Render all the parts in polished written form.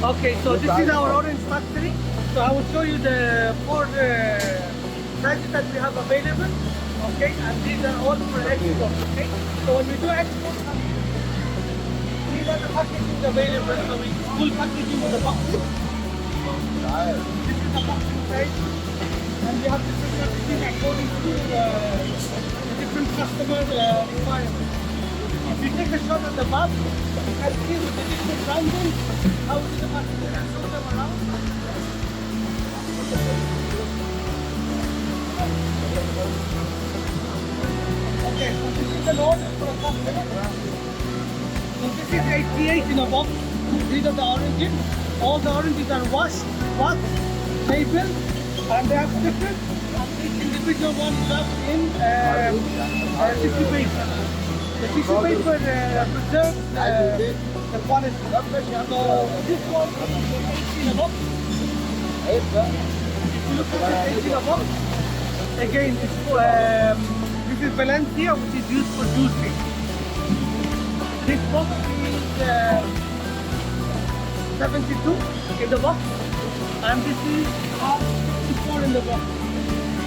Okay, so this is our orange factory. So I will show you the four sizes that we have available. Okay, and these are all for export. Okay, so when we do export, these are the packaging available. So we full packaging with the boxes. This is the boxing size, and we have different packaging according to the different customer requirements. If you take a shot at the map, you can see with the different branding how is the packaging and show them around. Okay, so this is an order for a customer. So this is 88 in a box. These are the oranges. All the oranges are washed, labeled, and they have different. And each individual one is wrapped in tissue paper. The tissue paper preserves the quality. So this one is 18 a box. If you look at it, 18 a box. Again, this is Valencia, which is used for juicing. This box is 72 in the box, and this is 64 in the box.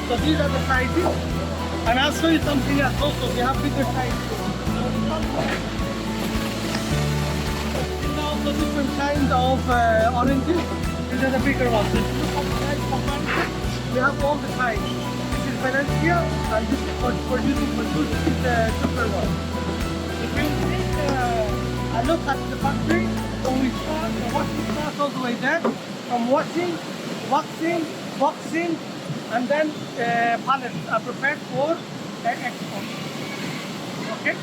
So these are the sizes, and I'll show you something else also. We have bigger sizes. These are also different kinds of oranges. These are the bigger ones. So if you look at the size comparison, we have all the kinds. This is Valencia, and this is for using for juice. This is the super one. If you take a look at the factory, so we start, the washing starts all the way there, from washing, waxing, boxing, and then pallets are prepared for export. Okay?